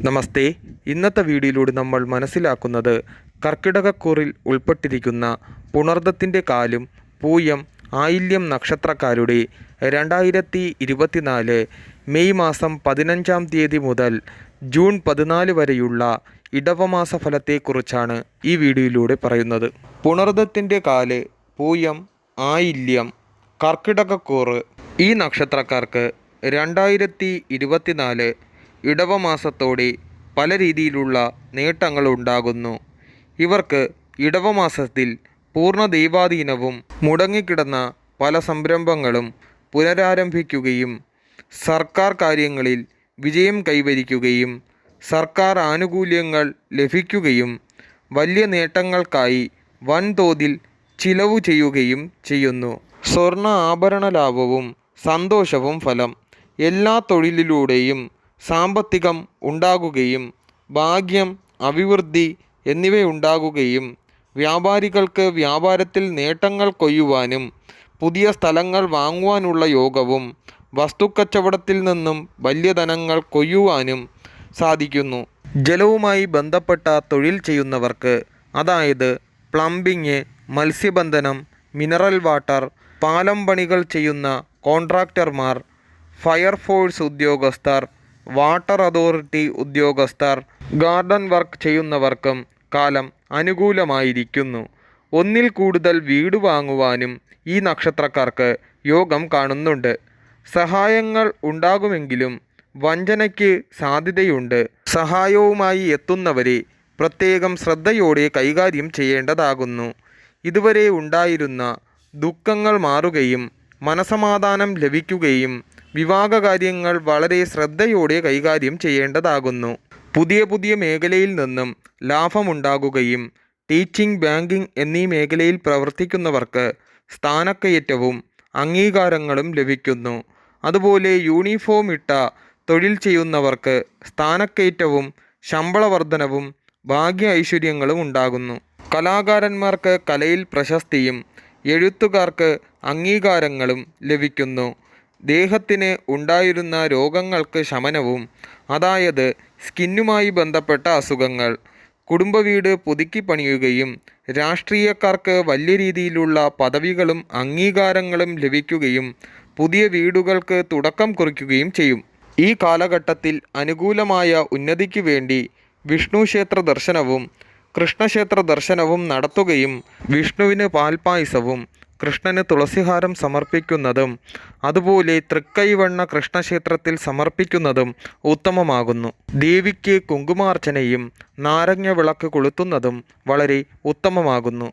നമസ്തേ. ഇന്നത്തെ വീഡിയോയിലൂടെ നമ്മൾ മനസ്സിലാക്കുന്നത് കർക്കിടകക്കൂറിൽ ഉൾപ്പെട്ടിരിക്കുന്ന പുണർദത്തിൻ്റെ കാലും പൂയം ആയില്യം നക്ഷത്രക്കാരുടെ 2024 മെയ് മാസം 15-ാം തീയതി മുതൽ ജൂൺ 14 വരെയുള്ള ഇടവമാസ ഫലത്തെക്കുറിച്ചാണ് ഈ വീഡിയോയിലൂടെ പറയുന്നത്. പുണർദത്തിൻ്റെ കാല്, പൂയം, ആയില്യം, കർക്കിടകക്കൂറ് ഈ നക്ഷത്രക്കാർക്ക് 2024 ഇടവമാസത്തോടെ പല രീതിയിലുള്ള നേട്ടങ്ങളുണ്ടാകുന്നു. ഇവർക്ക് ഇടവമാസത്തിൽ പൂർണ്ണ ദൈവാധീനവും മുടങ്ങിക്കിടന്ന പല സംരംഭങ്ങളും പുനരാരംഭിക്കുകയും സർക്കാർ കാര്യങ്ങളിൽ വിജയം കൈവരിക്കുകയും സർക്കാർ ആനുകൂല്യങ്ങൾ ലഭിക്കുകയും വലിയ നേട്ടങ്ങൾക്കായി വൻതോതിൽ ചിലവു ചെയ്യുകയും ചെയ്യുന്നു. സ്വർണ്ണ ആഭരണ ലാഭവും സന്തോഷവും ഫലം. എല്ലാ തൊഴിലിലൂടെയും സാമ്പത്തികം ഉണ്ടാകുകയും ഭാഗ്യം, അഭിവൃദ്ധി എന്നിവയുണ്ടാകുകയും വ്യാപാരികൾക്ക് വ്യാപാരത്തിൽ നേട്ടങ്ങൾ കൊയ്യുവാനും പുതിയ സ്ഥലങ്ങൾ വാങ്ങുവാനുള്ള യോഗവും വസ്തുക്കച്ചവടത്തിൽ നിന്നും വലിയ ധനങ്ങൾ കൊയ്യുവാനും സാധിക്കുന്നു. ജലവുമായി ബന്ധപ്പെട്ട തൊഴിൽ ചെയ്യുന്നവർക്ക്, അതായത് പ്ലംബിങ്, മത്സ്യബന്ധനം, മിനറൽ വാട്ടർ, പാലം പണികൾ ചെയ്യുന്ന കോൺട്രാക്ടർമാർ, ഫയർഫോഴ്സ് ഉദ്യോഗസ്ഥർ, വാട്ടർ അതോറിറ്റി ഉദ്യോഗസ്ഥർ, ഗാർഡൻ വർക്ക് ചെയ്യുന്നവർക്കും കാലം അനുകൂലമായിരിക്കുന്നു. ഒന്നിൽ കൂടുതൽ വീട് വാങ്ങുവാനും ഈ നക്ഷത്രക്കാർക്ക് യോഗം കാണുന്നുണ്ട്. സഹായങ്ങൾ ഉണ്ടാകുമെങ്കിലും വഞ്ചനയ്ക്ക് സാധ്യതയുണ്ട്. സഹായവുമായി എത്തുന്നവരെ പ്രത്യേകം ശ്രദ്ധയോടെ കൈകാര്യം ചെയ്യേണ്ടതാകുന്നു. ഇതുവരെ ഉണ്ടായിരുന്ന ദുഃഖങ്ങൾ മാറുകയും മനസമാധാനം ലഭിക്കുകയും വിവാഹകാര്യങ്ങൾ വളരെ ശ്രദ്ധയോടെ കൈകാര്യം ചെയ്യേണ്ടതാകുന്നു. പുതിയ മേഖലയിൽ നിന്നും ലാഭമുണ്ടാകുകയും ടീച്ചിങ്, ബാങ്കിങ് എന്നീ മേഖലയിൽ പ്രവർത്തിക്കുന്നവർക്ക് സ്ഥാനക്കയറ്റവും അംഗീകാരങ്ങളും ലഭിക്കുന്നു. അതുപോലെ യൂണിഫോം ഇട്ട തൊഴിൽ ചെയ്യുന്നവർക്ക് സ്ഥാനക്കയറ്റവും ശമ്പള വർധനവും ഭാഗ്യ ഐശ്വര്യങ്ങളും ഉണ്ടാകുന്നു. കലാകാരന്മാർക്ക് കലയിൽ പ്രശസ്തിയും എഴുത്തുകാർക്ക് അംഗീകാരങ്ങളും ലഭിക്കുന്നു. ദേഹത്തിന് ഉണ്ടായിരുന്ന രോഗങ്ങൾക്ക് ശമനവും, അതായത് സ്കിന്നുമായി ബന്ധപ്പെട്ട അസുഖങ്ങൾ. കുടുംബവീട് പുതുക്കി പണിയുകയും രാഷ്ട്രീയക്കാർക്ക് വലിയ രീതിയിലുള്ള പദവികളും അംഗീകാരങ്ങളും ലഭിക്കുകയും പുതിയ വീടുകൾക്ക് തുടക്കം കുറിക്കുകയും ചെയ്യും. ഈ കാലഘട്ടത്തിൽ അനുകൂലമായ ഉന്നതിക്ക് വേണ്ടി വിഷ്ണു ക്ഷേത്ര ദർശനവും കൃഷ്ണക്ഷേത്ര ദർശനവും നടത്തുകയും വിഷ്ണുവിന് പാൽപ്പായസവും കൃഷ്ണന് തുളസിഹാരം സമർപ്പിക്കുന്നതും അതുപോലെ തൃക്കൈവണ്ണ കൃഷ്ണക്ഷേത്രത്തിൽ സമർപ്പിക്കുന്നതും ഉത്തമമാകുന്നു. ദേവിക്ക് കുങ്കുമാർച്ചനയും നാരങ്ങ വിളക്ക് കൊളുത്തുന്നതും വളരെ ഉത്തമമാകുന്നു.